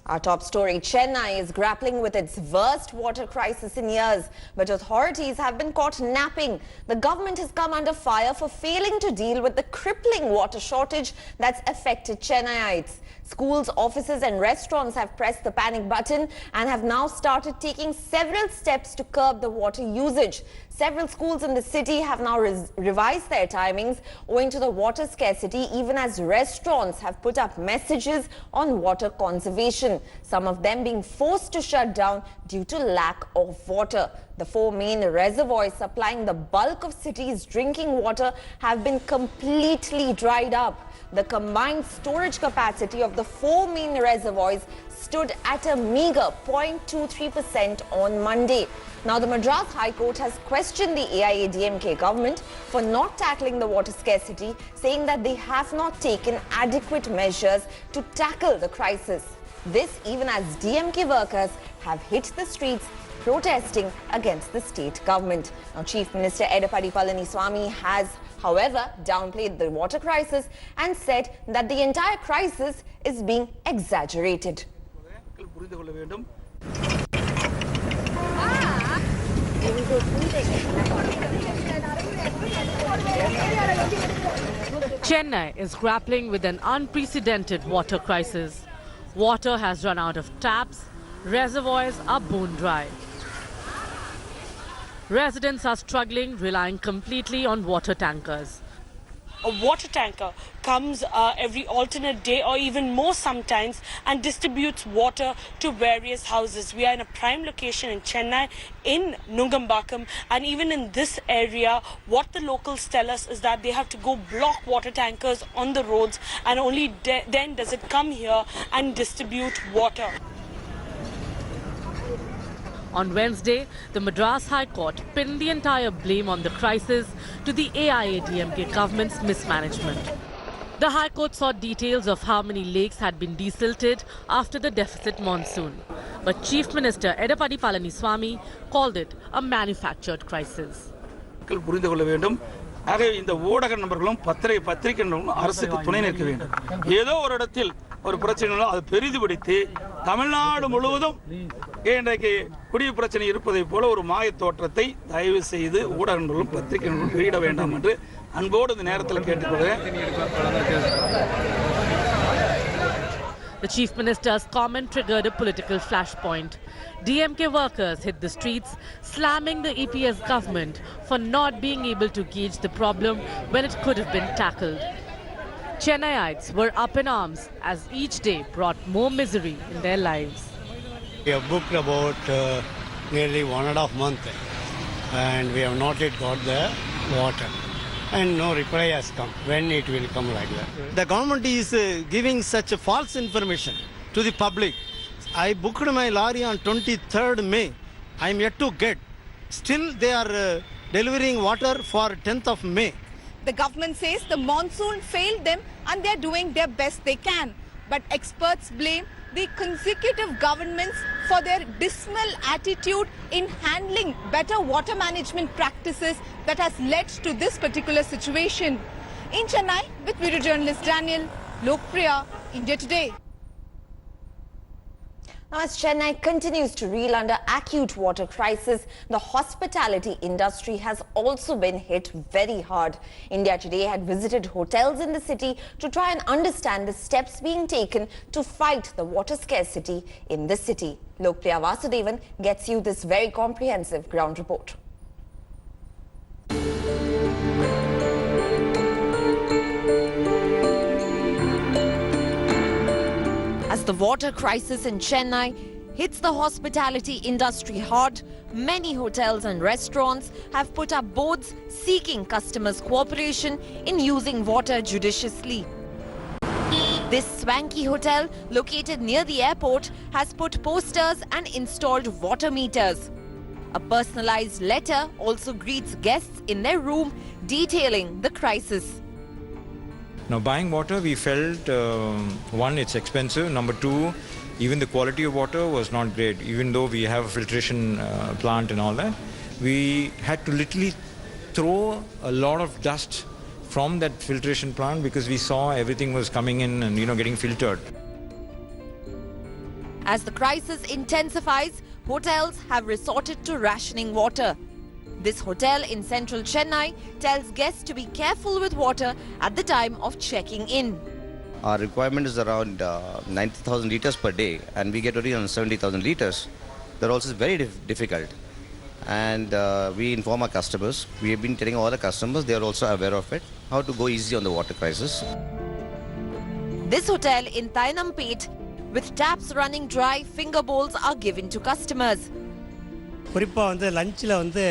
Our top story, Chennai is grappling with its worst water crisis in years, but authorities have been caught napping. The government has come under fire for failing to deal with the crippling water shortage that's affected Chennaiites. Schools, offices and restaurants have pressed the panic button and have now started taking several steps to curb the water usage. Several schools in the city have now revised their timings owing to the water scarcity, even as restaurants have put up messages on water conservation, some of them being forced to shut down due to lack of water. The four main reservoirs supplying the bulk of city's drinking water have been completely dried up. The combined storage capacity of the four main reservoirs stood at a meager 0.23% on Monday. Now, the Madras High Court has questioned the AIADMK government for not tackling the water scarcity, saying that they have not taken adequate measures to tackle the crisis. This even as DMK workers have hit the streets protesting against the state government. Now, Chief Minister Edapadi Palaniswamy has, however, downplayed the water crisis and said that the entire crisis is being exaggerated. Chennai is grappling with an unprecedented water crisis. Water has run out of taps, reservoirs are bone dry. Residents are struggling, relying completely on water tankers. A water tanker comes every alternate day or even more sometimes and distributes water to various houses. We are in a prime location in Chennai, in Nungambakam, and even in this area, what the locals tell us is that they have to go block water tankers on the roads, and only then does it come here and distribute water. On Wednesday, the Madras High Court pinned the entire blame on the crisis to the AIADMK government's mismanagement. The High Court sought details of how many lakes had been desilted after the deficit monsoon. But Chief Minister Edapadi Palaniswamy called it a manufactured crisis. இந்த ஊடக நபர்களும் பத்திரிகை அரசுக்கு துணை நிற்க வேண்டும். ஏதோ ஒரு இடத்தில் ஒரு பிரச்சனை அது பெரிதுபடுத்தி தமிழ்நாடு முழுவதும் இன்றைக்கு குடிநீர் பிரச்சனை இருப்பதை போல ஒரு மாய தோற்றத்தை தயவு செய்து ஊடக நபர்களும் பத்திரிகை நபர்களும் வெளியிட வேண்டாம் என்று அன்போடு இந்த நேரத்தில் கேட்டுக்கொள்கிறேன். The Chief Minister's comment triggered a political flashpoint. DMK workers hit the streets, slamming the EPS government for not being able to gauge the problem when it could have been tackled. Chennaiites were up in arms as each day brought more misery in their lives. We have booked about nearly 1.5 months and we have not yet got the water. And no reply has come. When it will come like that? The government is giving such a false information to the public. I booked my lorry on 23rd May. I am yet to get. Still they are delivering water for 10th of May. The government says the monsoon failed them and they are doing their best they can. But experts blame the consecutive governments for their dismal attitude in handling better water management practices that has led to this particular situation. In Chennai, with video journalist Daniel, Lokpriya, India Today. Now, as Chennai continues to reel under acute water crisis, the hospitality industry has also been hit very hard. India Today had visited hotels in the city to try and understand the steps being taken to fight the water scarcity in the city. Lokpriya Vasudevan gets you this very comprehensive ground report. As the water crisis in Chennai hits the hospitality industry hard, many hotels and restaurants have put up boards seeking customers' cooperation in using water judiciously. This swanky hotel, located near the airport, has put posters and installed water meters. A personalized letter also greets guests in their room, detailing the crisis. Now, buying water, we felt, one, it's expensive. Number two, even the quality of water was not great. Even though we have a filtration plant and all that, we had to literally throw a lot of dust from that filtration plant because we saw everything was coming in and, getting filtered. As the crisis intensifies, hotels have resorted to rationing water. This hotel in central Chennai tells guests to be careful with water at the time of checking in. Our requirement is around 90,000 litres per day, and we get only on 70,000 litres. That also is very difficult. And we inform our customers. We have been telling all the customers, they are also aware of it, how to go easy on the water crisis. This hotel in Thainampet, with taps running dry, finger bowls are given to customers. குறிப்பாக வந்து லஞ்சில் வந்து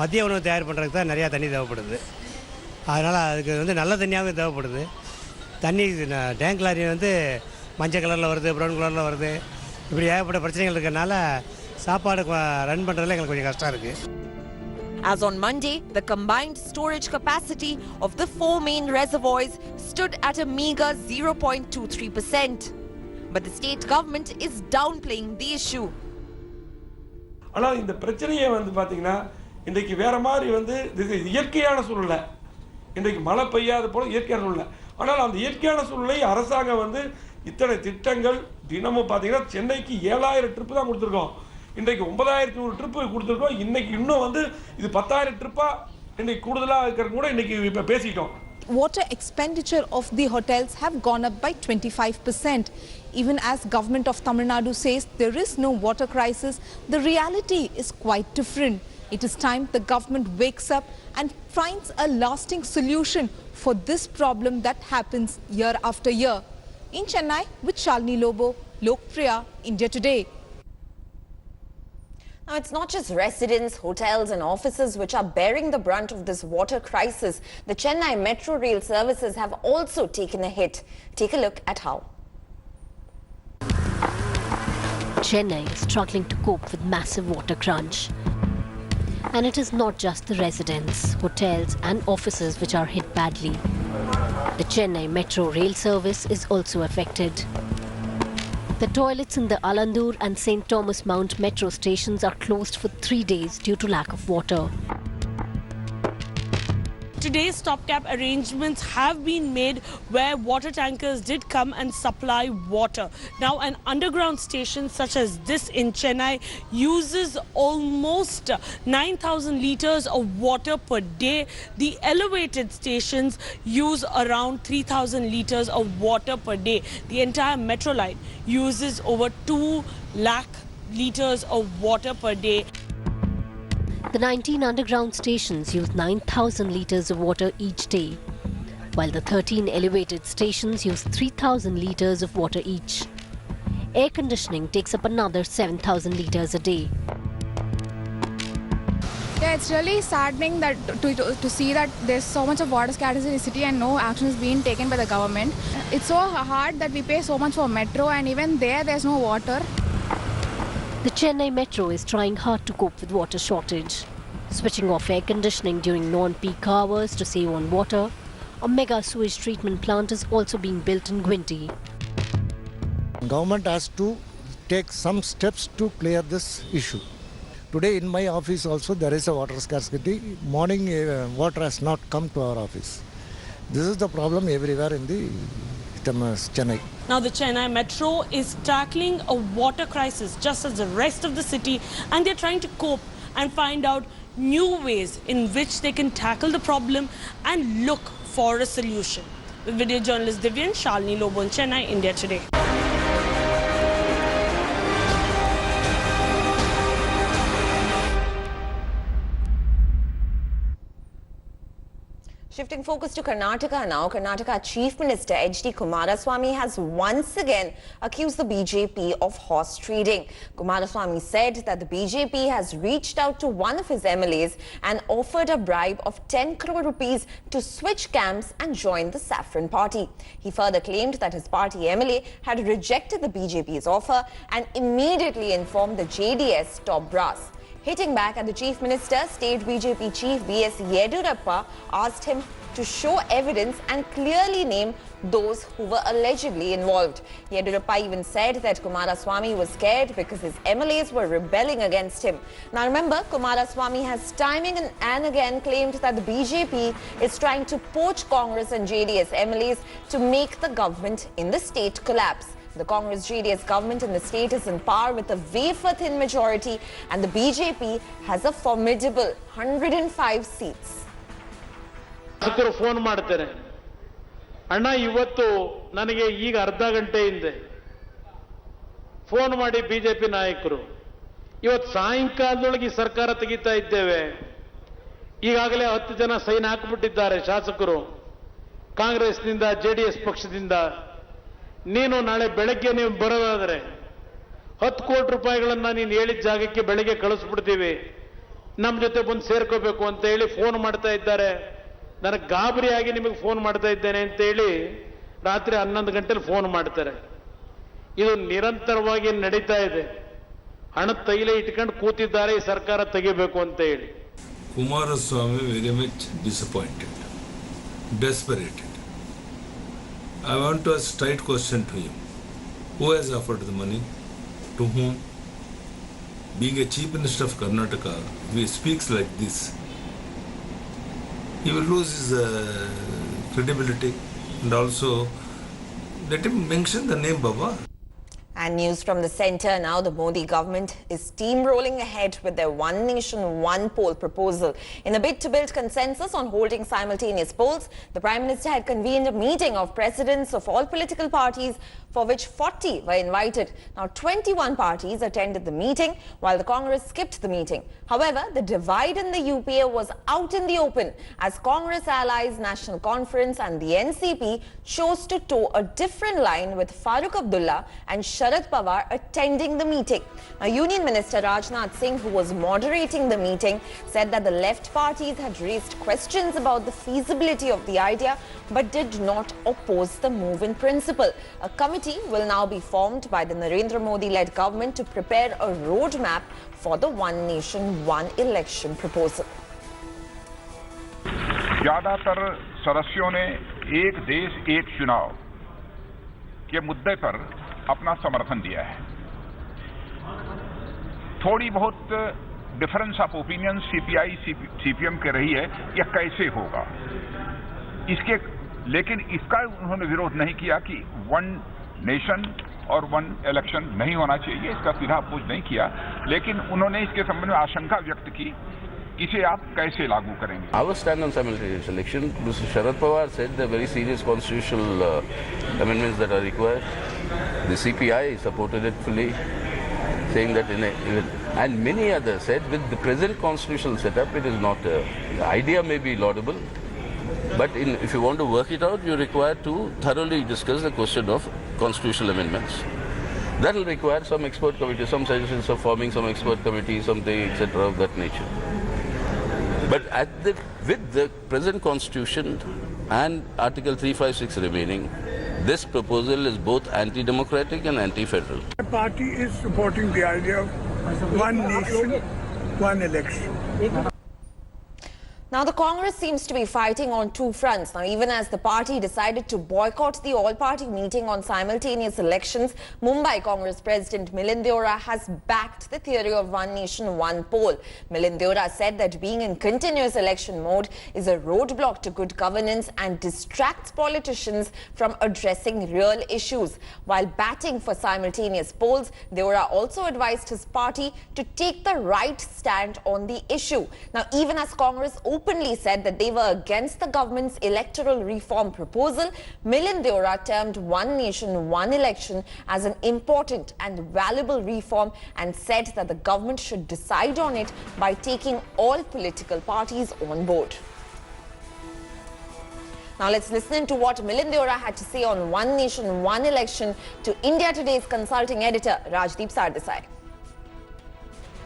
மதிய உணவு தயார் பண்ணுறதுக்கு தான் நிறையா தண்ணி தேவைப்படுது. அதனால் அதுக்கு வந்து நல்ல தண்ணியாகவும் தேவைப்படுது. தண்ணி டேங்க் லாரி வந்து மஞ்சள் கலரில் வருது, ப்ரௌன் கலரில் வருது. இப்படி ஏகப்பட்ட பிரச்சனைகள் இருக்கிறதுனால சாப்பாடு ரன் பண்ணுறதுல எங்களுக்கு கொஞ்சம் கஷ்டம் இருக்குது. As on Monday, the combined storage capacity of the 4 main reservoirs stood at a meager 0.23%. But the state government is downplaying the issue. ஆனால் இந்த பிரச்சனையை வந்து பார்த்தீங்கன்னா இன்றைக்கு வேற மாதிரி வந்து இது இயற்கையான சூழ்நிலை. இன்றைக்கு மழை பெய்யாத போல இயற்கையான சூழ்நிலை. ஆனால் அந்த இயற்கையான சூழ்நிலை அரசாங்கம் வந்து இத்தனை திட்டங்கள் தினமும் பார்த்தீங்கன்னா சென்னைக்கு 7000 ட்ரிப்பு தான் கொடுத்துருக்கோம். இன்றைக்கு 9100 ட்ரிப்பு கொடுத்துருக்கோம். இன்னைக்கு இன்னும் வந்து இது 10,000 ட்ரிப்பா இன்னைக்கு கூடுதலாக இருக்கிறது கூட இன்னைக்கு இப்போ பேசிட்டோம். Water expenditure of the hotels have gone up by 25%. Even as government of Tamil Nadu says there is no water crisis, the reality is quite different. It is time the government wakes up and finds a lasting solution for this problem that happens year after year. In Chennai, with Shalini Lobo, Lokpriya, India Today. Now, it's not just residents, hotels and offices which are bearing the brunt of this water crisis. The Chennai Metro Rail services have also taken a hit. Take a look at how. Chennai is struggling to cope with massive water crunch. And it is not just the residents, hotels and offices which are hit badly. The Chennai Metro Rail service is also affected. The toilets in the Alandur and St. Thomas Mount metro stations are closed for 3 days due to lack of water. Today's stopgap arrangements have been made where water tankers did come and supply water. Now an underground station such as this in Chennai uses almost 9,000 litres of water per day. The elevated stations use around 3,000 litres of water per day. The entire metro line uses over 2 lakh litres of water per day. The 19 underground stations use 9,000 litres of water each day, while the 13 elevated stations use 3,000 litres of water each. Air conditioning takes up another 7,000 litres a day. Yeah, it's really saddening that to see that there's so much of water scarcity in the city and no action is being taken by the government. It's so hard that we pay so much for metro and even there's no water. The Chennai Metro is trying hard to cope with water shortage, switching off air conditioning during non-peak hours to save on water. A mega sewage treatment plant is also being built in Gwinti. Government has to take some steps to clear this issue. Today in my office also there is a water scarcity. Morning water has not come to our office. This is the problem everywhere in the Chennai. Now the Chennai Metro is tackling a water crisis just as the rest of the city, and they're trying to cope and find out new ways in which they can tackle the problem and look for a solution. With video journalist Divyan, Shalini Lobo in Chennai, India Today. Shifting focus to Karnataka now, Karnataka Chief Minister H.D. Kumaraswamy has once again accused the BJP of horse trading. Kumaraswamy said that the BJP has reached out to one of his MLAs and offered a bribe of 10 crore rupees to switch camps and join the Saffron party. He further claimed that his party MLA had rejected the BJP's offer and immediately informed the JDS top brass. Hitting back at the Chief Minister, State BJP Chief B.S. Yedurappa asked him to show evidence and clearly name those who were allegedly involved. Yedurappa even said that Kumaraswamy was scared because his MLAs were rebelling against him. Now remember, Kumaraswamy has time and again claimed that the BJP is trying to poach Congress and JDS MLAs to make the government in the state collapse. The Congress-JDS government in the state is in power with a wafer-thin majority, and the BJP has a formidable 105 seats. Phone ಮಾಡ್ತಾರೆ, ಅಣ್ಣ ಇವತ್ತು ನನಗೆ ಈಗ ಅರ್ಧ ಗಂಟೆ ಹಿಂದೆ phone ಮಾಡಿ BJP ನಾಯಕರು ಇವತ್ತು ಸಾಯಂಕಾಲದೊಳಗೆ ಸರ್ಕಾರ ತೆಗಿತಾ ಇದ್ದೇವೆ, ಈಗಾಗಲೇ 10 ಜನ ಸೈನ್ ಹಾಕಿಬಿಟ್ಟಿದ್ದಾರೆ ಶಾಸಕರು ಕಾಂಗ್ರೆಸ್ನಿಂದ ಜೆಡಿಎಸ್ ಪಕ್ಷದಿಂದ, ನೀನು ನಾಳೆ ಬೆಳಗ್ಗೆ ನೀವು ಬರೋದಾದ್ರೆ 10 ಕೋಟಿ ರೂಪಾಯಿಗಳನ್ನ ನೀನು ಹೇಳಿದ ಜಾಗಕ್ಕೆ ಬೆಳಗ್ಗೆ ಕಳಿಸ್ಬಿಡ್ತೀವಿ, ನಮ್ಮ ಜೊತೆ ಬಂದು ಸೇರ್ಕೋಬೇಕು ಅಂತ ಹೇಳಿ ಫೋನ್ ಮಾಡ್ತಾ ಇದ್ದಾರೆ. ನನಗೆ ಗಾಬರಿಯಾಗಿ ನಿಮಗೆ ಫೋನ್ ಮಾಡ್ತಾ ಇದ್ದೇನೆ ಅಂತ ಹೇಳಿ ರಾತ್ರಿ 11 ಗಂಟೆಲಿ ಫೋನ್ ಮಾಡ್ತಾರೆ. ಇದು ನಿರಂತರವಾಗಿ ನಡೀತಾ ಇದೆ. ಹಣದ ತೈಲ ಇಟ್ಕೊಂಡು ಕೂತಿದ್ದಾರೆ ಈ ಸರ್ಕಾರ ತೆಗಿಬೇಕು ಅಂತ ಹೇಳಿ. Kumaraswamy very much disappointed, desperated. I want to ask a straight question to him. Who has offered the money? To whom? Being a Chief Minister of Karnataka, if he speaks like this, he will lose his credibility, and also let him mention the name Baba. And news from the centre now. The Modi government is steamrolling ahead with their One Nation, One Poll proposal. In a bid to build consensus on holding simultaneous polls, the Prime Minister had convened a meeting of presidents of all political parties, for which 40 were invited. Now 21 parties attended the meeting, while the Congress skipped the meeting. However, the divide in the UPA was out in the open, as Congress allies National Conference and the NCP chose to toe a different line, with Farooq Abdullah and Sharad Pawar attending the meeting. Now, Union Minister Nath, who was moderating the meeting, said that the left parties had raised questions about the feasibility of the idea, but did not oppose the move in principle. A committee will now be formed by the Narendra Modi-led government to prepare a roadmap for the One Nation, One Election proposal. ज्यादातर सदस्यों ने एक देश एक चुनाव के मुद्दे पर अपना समर्थन दिया है. थोड़ी बहुत difference of opinion CPI CPM के रही है यह कैसे होगा इसके, लेकिन इसका उन्होंने विरोध नहीं किया कि वन नेशन और वन इलेक्शन नहीं होना चाहिए, इसका सीधा अपोज नहीं किया, लेकिन उन्होंने इसके संबंध में आशंका व्यक्त की इसे आप कैसे लागू करेंगे. Our stand on simultaneous election, Mr. Sharad Pawar said there are very serious constitutional amendments that are required. The CPI supported it fully, saying that and many others said with the present constitutional setup it is not, the idea may be laudable, but if you want to work it out, you require to thoroughly discuss the question of constitutional amendments. That will require some expert committee, some suggestions of forming some expert committee, something, etc. of that nature. But with the present constitution and Article 356 remaining, this proposal is both anti-democratic and anti-federal. The party is supporting the idea of one nation, one election. Now, the Congress seems to be fighting on two fronts. Now, even as the party decided to boycott the all-party meeting on simultaneous elections, Mumbai Congress President Milind Deora has backed the theory of One Nation, One Poll. Milind Deora said that being in continuous election mode is a roadblock to good governance and distracts politicians from addressing real issues. While batting for simultaneous polls, Deora also advised his party to take the right stand on the issue. Now, even as Congress openly said that they were against the government's electoral reform proposal, Milind Deora termed One Nation, One Election as an important and valuable reform and said that the government should decide on it by taking all political parties on board. Now let's listen to what Milind Deora had to say on One Nation, One Election to India Today's consulting editor Rajdeep Sardesai.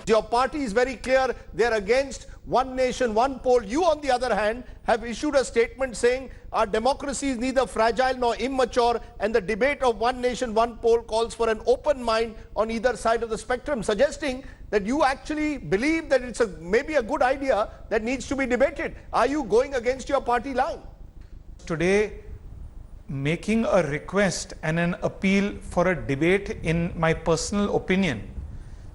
Your party is very clear, they're against One Nation, One Poll. You, on the other hand, have issued a statement saying our democracy is neither fragile nor immature, and the debate of One Nation, One Poll calls for an open mind on either side of the spectrum, suggesting that you actually believe that it's maybe a good idea that needs to be debated. Are you going against your party line? Today, making a request and an appeal for a debate, in my personal opinion,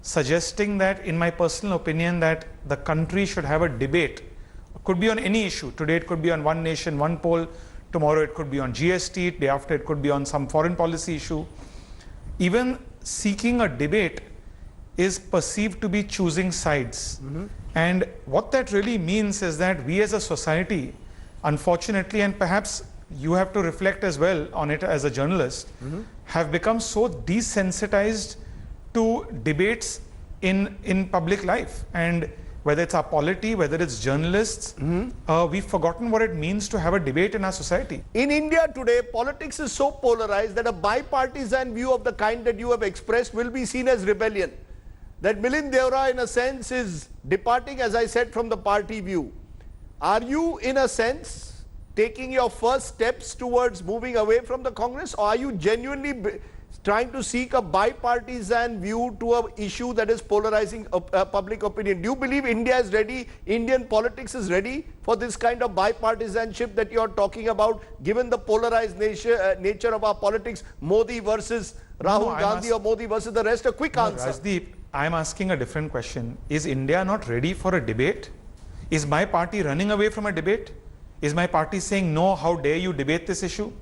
suggesting that, in my personal opinion, that the country should have a debate. It could be on any issue. Today it could be on One Nation, One Poll. Tomorrow it could be on GST. Day after it could be on some foreign policy issue. even seeking a debate is perceived to be choosing sides. And what that really means is that we as a society, unfortunately, and perhaps you have to reflect as well on it as a journalist, have become so desensitized to debates in public life. And whether it's our polity, whether it's journalists, we've forgotten what it means to have a debate in our society. In India today, politics is so polarized that a bipartisan view of the kind that you have expressed will be seen as rebellion. That Milind Deora, in a sense, is departing, as I said, from the party view. Are you, in a sense, taking your first steps towards moving away from the Congress, or are you genuinely trying to seek a bipartisan view to an issue that is polarizing public opinion? Do you believe India is ready, Indian politics is ready for this kind of bipartisanship that you are talking about, given the polarized nature of our politics, Modi versus Rahul Gandhi or Modi versus the rest? A quick answer. Rajdeep, I'm asking a different question. Is India not ready for a debate? Is my party running away from a debate? Is my party saying, no, how dare you debate this issue?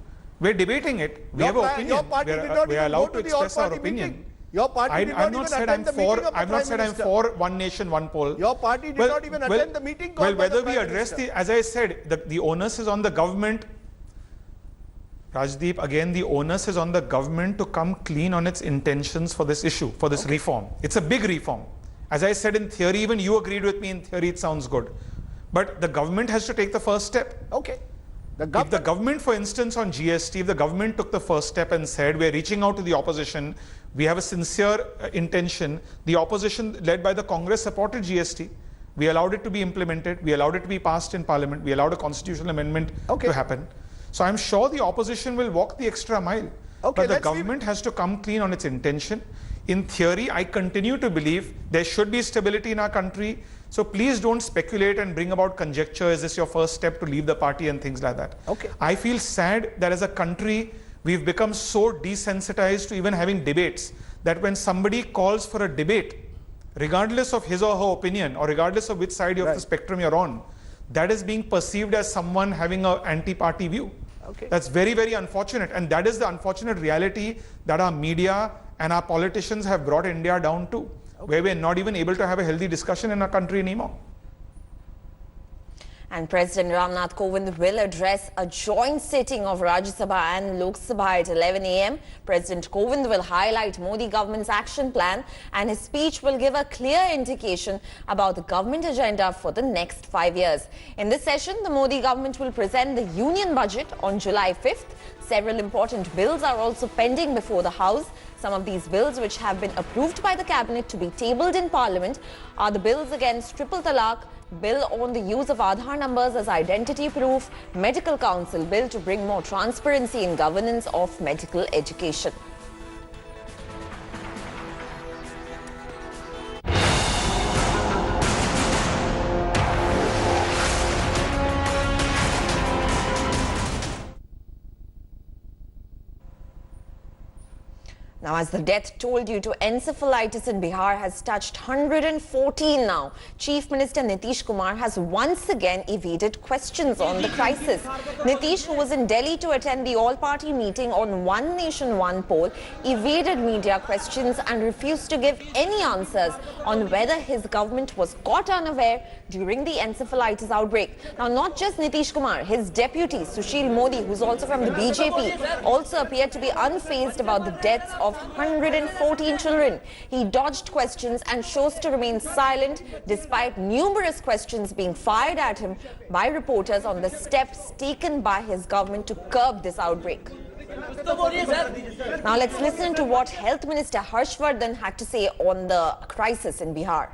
We're debating it. We have an opinion. Your party did not we are even allowed go to to the express our all-party opinion. meeting. Your party did not even attend the meeting of the I've not said I'm for one nation, one poll. Your party did not even attend the meeting called by the whether we Prime address Minister. as I said, the onus is on the government. Rajdeep, again, the onus is on the government to come clean on its intentions for this issue, for this reform. It's a big reform. As I said, in theory, even you agreed with me, in theory it sounds good. But the government has to take the first step. Okay. If the government, for instance, on GST, if the government took the first step and said, we're reaching out to the opposition, we have a sincere intention, the opposition led by the Congress supported GST. We allowed it to be implemented. We allowed it to be passed in Parliament. We allowed a constitutional amendment to happen. So I'm sure the opposition will walk the extra mile. But the government has to come clean on its intention. In theory, I continue to believe there should be stability in our country. So please don't speculate and bring about conjecture. Is this your first step to leave the party and things like that? I feel sad that as a country, we've become so desensitized to even having debates that when somebody calls for a debate, regardless of his or her opinion or regardless of which side of the spectrum you're on, that is being perceived as someone having an anti-party view. That's very, very unfortunate. And that is the unfortunate reality that our media and our politicians have brought India down to, where we're not even able to have a healthy discussion in our country anymore. And President Nath will address a joint sitting of Rajya Sabha and Lok Sabha at 11 a.m. President Kovind will highlight Modi government's action plan, and his speech will give a clear indication about the government agenda for the next 5 years. In this session, the Modi government will present the union budget on July 5th. Several important bills are also pending before the House. Some of these bills, which have been approved by the cabinet to be tabled in Parliament, are the bills against triple talaq, bill on the use of Aadhaar numbers as identity proof, medical council bill to bring more transparency in governance of medical education. Now, as the death toll due to encephalitis in Bihar has touched 114 now, Chief Minister Nitish Kumar has once again evaded questions on the crisis. Nitish, who was in Delhi to attend the all-party meeting on One Nation, One Poll, evaded media questions and refused to give any answers on whether his government was caught unaware during the encephalitis outbreak. Now, not just Nitish Kumar, his deputy, Sushil Modi, who's also from the BJP, also appeared to be unfazed about the deaths of 114 children. He dodged questions and chose to remain silent despite numerous questions being fired at him by reporters on the steps taken by his government to curb this outbreak. Now let's listen to what Health Minister Harshvardhan had to say on the crisis in Bihar.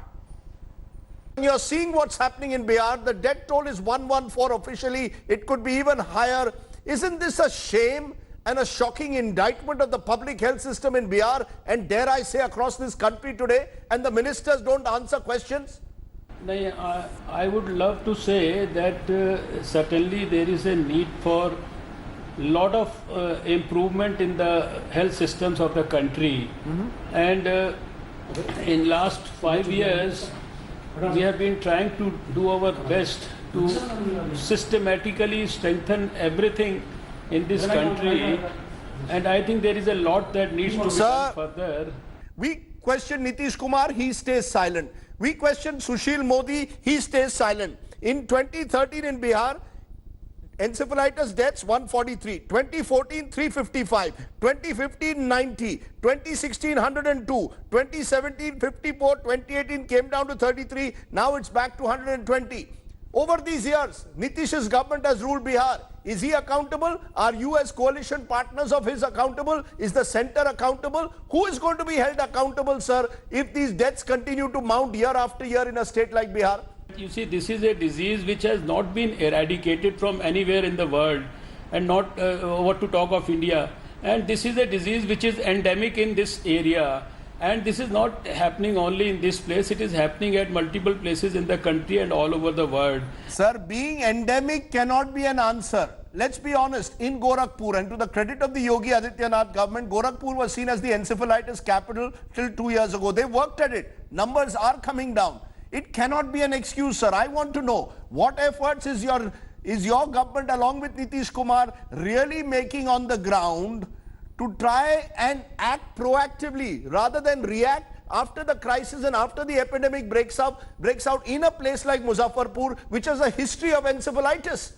You're seeing what's happening in Bihar. The death toll is 114 officially. It could be even higher. Isn't this a shame and a shocking indictment of the public health system in Bihar and, dare I say, across this country today? And the ministers don't answer questions? I would love to say that certainly there is a need for a lot of improvement in the health systems of the country. And in last 5 years, we have been trying to do our best to systematically strengthen everything in this country, And I think there is a lot that needs to be done further. We question Nitish Kumar, he stays silent. We question Sushil Modi, he stays silent. In 2013 in Bihar, encephalitis deaths 143, 2014 355, 2015 90, 2016 102, 2017 54, 2018 came down to 33, now it's back to 120. Over these years, Nitish's government has ruled Bihar. Is he accountable? Are you as coalition partners of his accountable? Is the center accountable? Who is going to be held accountable, sir, if these deaths continue to mount year after year in a state like Bihar? You see, this is a disease which has not been eradicated from anywhere in the world, and not what to talk of India. And this is a disease which is endemic in this area. And this is not happening only in this place, it is happening at multiple places in the country and all over the world. Sir, being endemic cannot be an answer. Let's be honest, in Gorakhpur, and to the credit of the Yogi Adityanath government, Gorakhpur was seen as the encephalitis capital till 2 years ago. They worked at it. Numbers are coming down. It cannot be an excuse, sir. I want to know, what efforts is your government along with Nitish Kumar really making on the ground to try and act proactively rather than react after the crisis and after the epidemic breaks out in a place like Muzaffarpur, which has a history of encephalitis?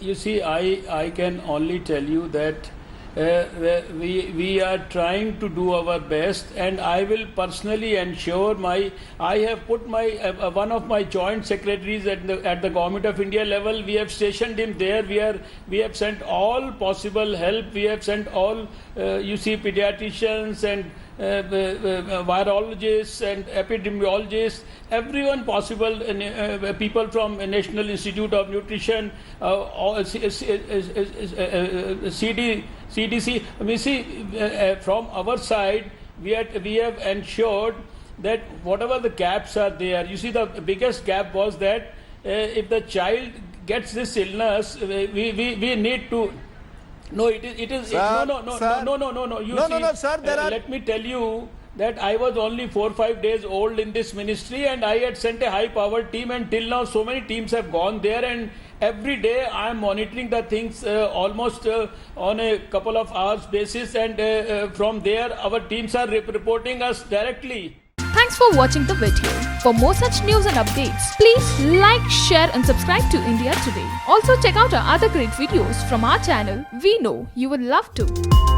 You see, I can only tell you that we are trying to do our best, and I will personally ensure I have put one of my joint secretaries at the Government of India level. We have stationed him there. We have sent all possible help. We have sent all pediatricians and virologists and epidemiologists, everyone possible, people from National Institute of Nutrition, CDC. We see from our side, we have ensured that whatever the gaps are there, you see the biggest gap was that if the child gets this illness, we need to. No, it is. Sir, No. No, sir. Let me tell you that I was only 4 or 5 days old in this ministry, and I had sent a high-powered team, and till now so many teams have gone there, and every day I am monitoring the things almost on a couple of hours basis, and from there our teams are reporting us directly. Thanks for watching the video. For more such news and updates, please like, share and subscribe to India Today. Also check out our other great videos from our channel. We know you would love to.